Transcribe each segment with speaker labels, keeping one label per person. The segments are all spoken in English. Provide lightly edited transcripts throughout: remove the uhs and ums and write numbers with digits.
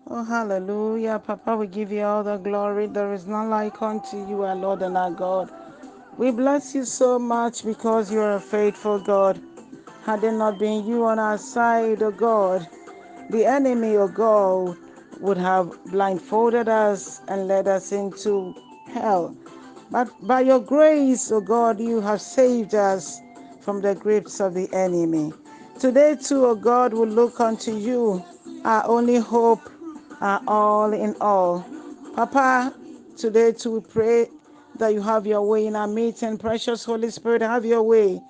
Speaker 1: Oh, hallelujah. Papa, we give you all the glory. There is none like unto you, our Lord and our God. We bless you so much because you are a faithful God. Had it not been you on our side, O God, the enemy, O God, would have blindfolded us and led us into hell. But by your grace, O God, you have saved us from the grips of the enemy. Today, too, O God, we look unto you, our only hope, our all in all. Papa, today, too, we pray that you have your way in our meeting. Precious Holy Spirit, have your way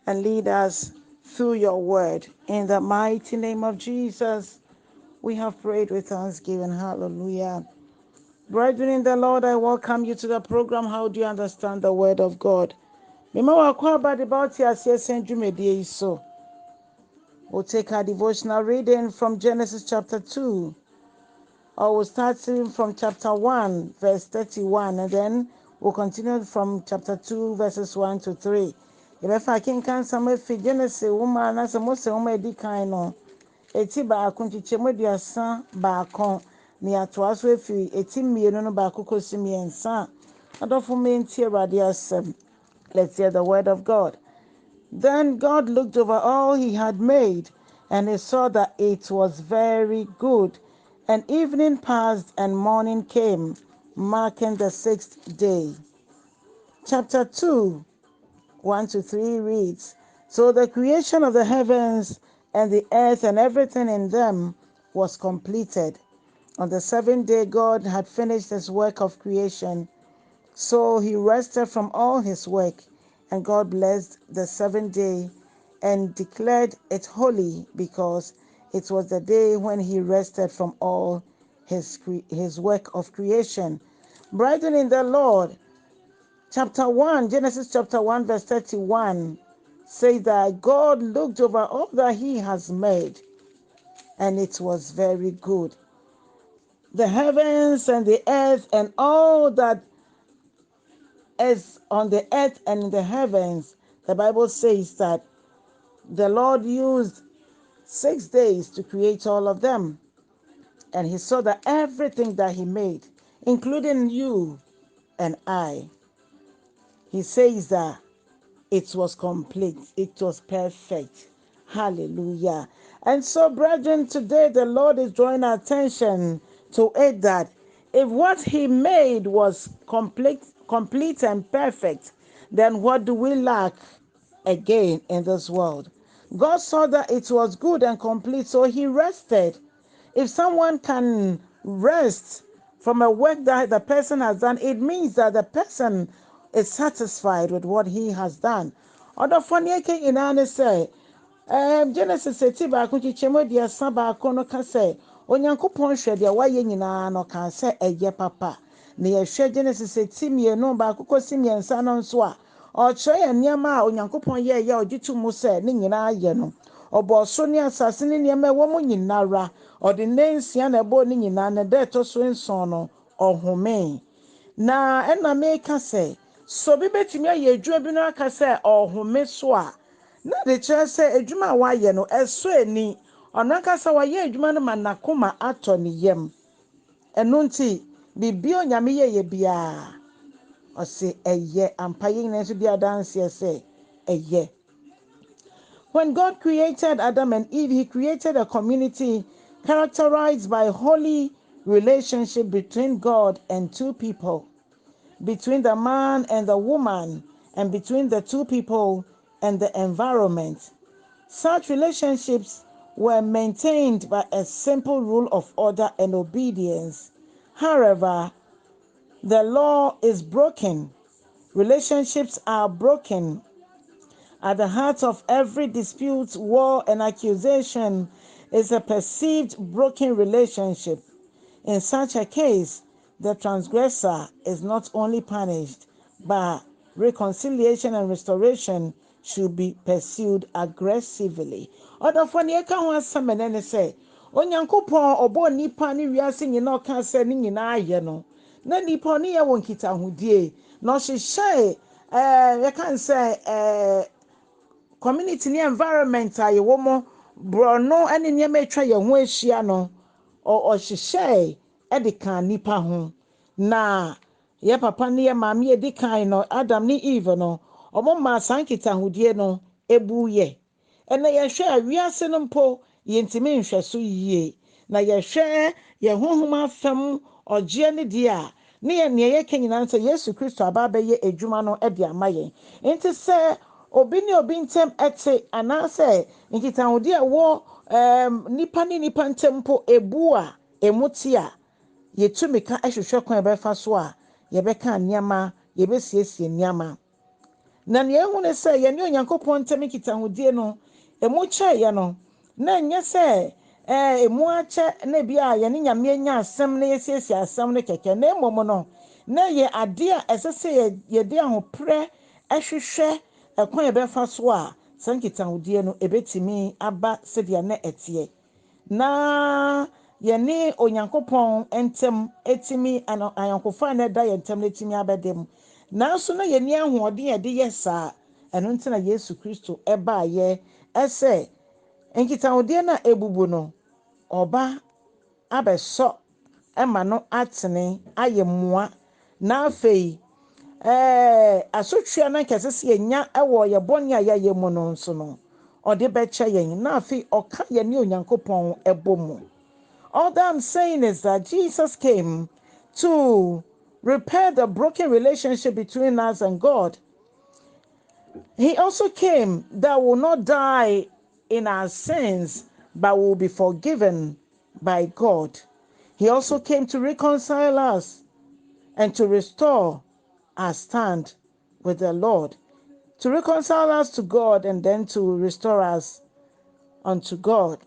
Speaker 1: and lead us through your word. In the mighty name of Jesus, we have prayed with thanksgiving. Hallelujah. Brethren in the Lord, I welcome you to the program. How do you understand the word of God? Mema wakwa about so. We'll take our devotional reading from Genesis chapter 2. Or we'll start from chapter 1, verse 31, and then we'll continue from chapter 2, verses 1 to 3. If I can some fi Genesis woman as a most woman di kind no. Eti baako nkyekyɛmu aduasa baako ne atoa so efiri eti mmienu no baako kosi mmiɛnsa. Adɔfo mmentie Awurade asɛm. Let's hear the word of God. Then God looked over all he had made, and he saw that it was very good. And evening passed, and morning came, marking the sixth day. Chapter 2, 1 to 3 reads, So the creation of the heavens and the earth and everything in them was completed. On the seventh day, God had finished his work of creation. So he rested from all his work, and God blessed the seventh day and declared it holy because it was the day when he rested from all his work of creation. Brethren in the Lord, chapter 1, Genesis chapter 1, verse 31 says that God looked over all that he has made, and it was very good. The heavens and the earth and all that is on the earth and in the heavens, the Bible says that the Lord used 6 days to create all of them. And he saw that everything that he made, including you and I, he says that it was complete, it was perfect. Hallelujah. And so, brethren, today the Lord is drawing our attention to it that if what he made was complete and perfect, then what do we lack again in this world? God saw that it was good and complete, so he rested. If someone can rest from a work that the person has done, it means that the person is satisfied with what he has done. Other funny in an say, Genesis eti baako kyekyɛmu aduasa baako no ka sɛ Onyankopɔn hwɛ deɛ wayɛ nyinaa no ka sɛ ɛyɛ papa. Na yɛhwɛ Genesis eti mmienu baako kɔsi mmiɛnsa no nso a ɔkyerɛ yɛn nneɛma a Onyankopɔn yɛɛyɛ a ɔgye to mu sɛ ne nyinaa yɛ no. Ɔbɔ ɔsoro ne asase ne nneɛma ɛwɔ mu nyinara. Ɔde nne nsia na ɛbɔɔ ne nyinaa na ɛda ɛtɔ so nson no ɔhomee. Na ɛna meka sɛ so bi betumi ayɛ adwuma bi no aka sɛ ɔhome so a na de kyerɛ sɛ adwuma a wayɛ no ɛso ani ɔno ankasa wayɛ adwuma no ma n'akoma atɔ ne yam. Ɛno nti biribi onyame yɛyɛ biara ɔse ɛyɛ ampa yɛ nyinaa nso di adanseɛ sɛ ɛyɛ. When God created Adam and Eve, he created a community characterized by holy relationship between God and two people, between the man and the woman, and between the two people and the environment. Such relationships were maintained by a simple rule of order and obedience. However, the law is broken. Relationships are broken. At the heart of every dispute, war, and accusation is a perceived broken relationship. In such a case, the transgressor is not only punished, but reconciliation and restoration should be pursued aggressively. Ɔdɔfo ne yɛka ho asɛm ɛnɛ ne sɛ, Onyankopɔn ɔbɔ nipa ne wiase nyinaa ɔka sɛ ne nyinaa yɛ no. Na nipa ne yɛ wɔ nkitahodie. Na ɔhyehyɛ yɛka sɛ community ne environment a yɛwɔ mo borɔno ne nneɛma atwa yɛn ho ahyia no or hyehyɛ de ka nipa ho na ye papa ne ye maame ye di kan no Adam ne Eve no omo ma san nkitahodie no ebuye ene ye hwe awiase no mpo yentimi nhwe so yie na ye hwe ye honhom afam ogye ne die a ne ye ne ye kenyina nse Yesu Kristo aba ba ye adwuma no de amaye enti se obi ne obi ntem ete anase nkitahodie wo nipa ne nipa ntem mpo ebu a emuti a yetumi ka ehwehwe kwan ebefa so a yebeka nneama yebesiesie nneama na ne ehu ne se ye ne onyankopɔn ntem nkitahodie no emu kye no na nye se emu ache na bia ye ne nyame anya asem na yesiesie asem ne keke na emom no na ye ade a esese ye de ahopre ehwehwe ekwan ebefa so a sankitahodie no ebetimi aba sedia na etie na yene onyankopɔn entem etimi ayankofa na da yentem etimi abedem nanso na yeni ahoɔden yɛde yɛ saa ɛno nti na Yesu Kristo ɛba yɛ ɛsɛ nkitahodie na ebubu no ɔba abɛsɔ ɛma no atene ayɛ mmoa na afei asotwea na nkɛse sɛ yɛnya ɛwɔ yɛ bɔne a yɛyɛ mu no nso no ɔde bɛkyɛ yɛn na afei ɔka yɛne onyankopɔn ɛbɔ mu. All that I'm saying is that Jesus came to repair the broken relationship between us and God. He also came that will not die in our sins, but will be forgiven by God. He also came to reconcile us and to restore our stand with the Lord, to reconcile us to God and then to restore us unto God.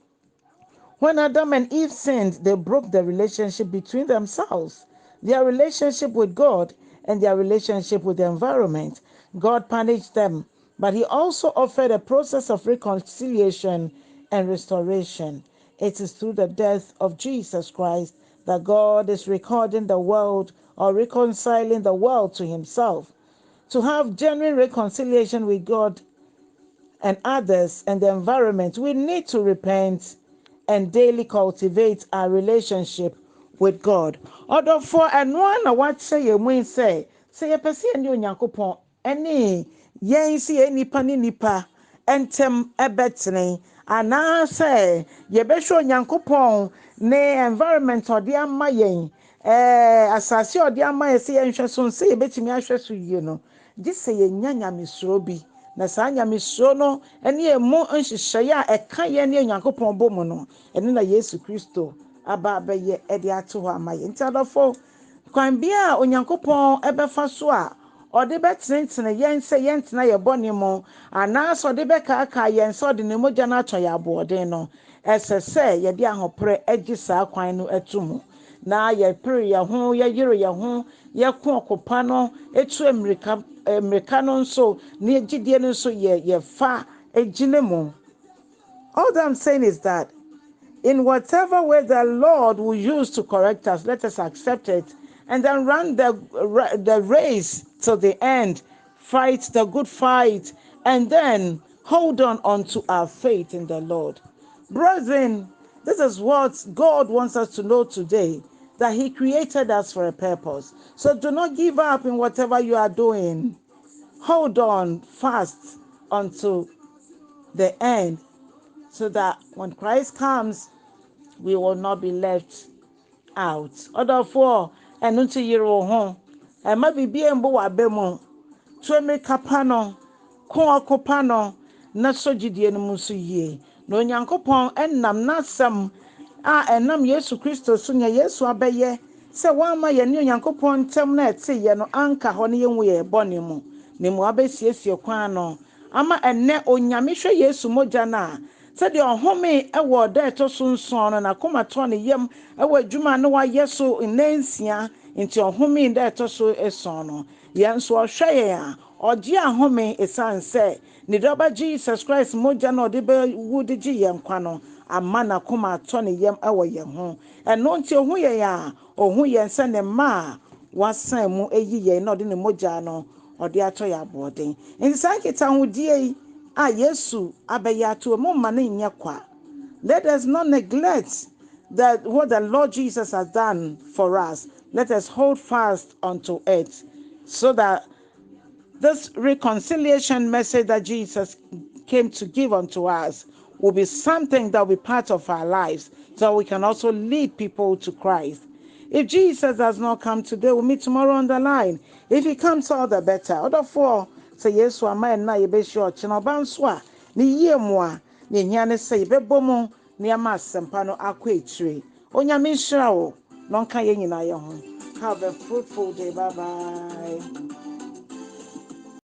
Speaker 1: When Adam and Eve sinned, they broke the relationship between themselves, their relationship with God and their relationship with the environment. God punished them, but he also offered a process of reconciliation and restoration. It is through the death of Jesus Christ that God is recording the world or reconciling the world to himself. To have genuine reconciliation with God and others and the environment, we need to repent and daily cultivate our relationship with God. Although for and what say you mean say ye pese ni onyankopon eni yen si nipa ni nipa entem ebetene ana say ye be hwe onyankopon ne environment odi ama yen asase odi ama ye se yenhwe so se ye betimi ahwe so yie no gi se ye nyanyamesuro bi na saa nyamesuro no ene emu nhyehyeye a eka ye ne onyankopɔn bɔ mu no ene na Yesu Kristo aba abɛyɛ ɛde ato hɔ ama yɛ nti adɔfo kwan bia onyankopɔn ɛbɛfa so a ɔde bɛtenetene yɛn sɛ yɛntena yɛ bɔne mu anaasɛ ɔde bɛkaaka yɛn sɛ ɔde ne mogya no atɔ yɛ aboɔden no ɛsɛ sɛ yɛde ahopere agye saa kwan no ato mu na yɛpere yɛn ho yɛyere yɛn ho yɛko ɔkopa no etu mmirika no nso ne gyidie no nso yɛfa egyina mu. All that I'm saying is that in whatever way the Lord will use to correct us, let us accept it and then run the race till the end, fight the good fight, and then hold on unto our faith in the Lord. Brethren, this is what God wants us to know today, that he created us for a purpose. So do not give up in whatever you are doing. Hold on fast until the end, so that when Christ comes, we will not be left out. Therefore, and unto your home, and maybe be able to bemo to make capano, coacopano, not so gideon musuye. No yankopon and nam not some and nam Yesu Christo sunya Yesu abeye. Say one my new yankopon temnet say no anka honey and we bonimu. Nemu abesies your quano. Ama ene onyamisha Yesu mojana. Said your homie a word there to soon son and a coma tony yam a word juma no I yes so in Nansia into your homie there to so a son. Yan so shaya or dear homie a son say, Nidoba Jesus Christ mojano debe woody g yam quano a man a coma tony yam our yam home and non till who ya or who yan send a ma was Samu a ye not in the mojano or the atoya boarding. In Sankitown with ye. Yesu abeya to a moment in yakwa. Let us not neglect that what the Lord Jesus has done for us, let us hold fast unto it, so that this reconciliation message that Jesus came to give unto us will be something that will be part of our lives, so we can also lead people to Christ. If Jesus does not come today, we'll meet tomorrow on the line. If he comes, all the better. Other four say yes, so am I na yebe sure chinobanswa ni ye moa ni nyane say bebomo ni ama sempano akwa etire. Onyame nhyira wo, no nka ye nyina ye ho. Have a fruitful day. Bye bye.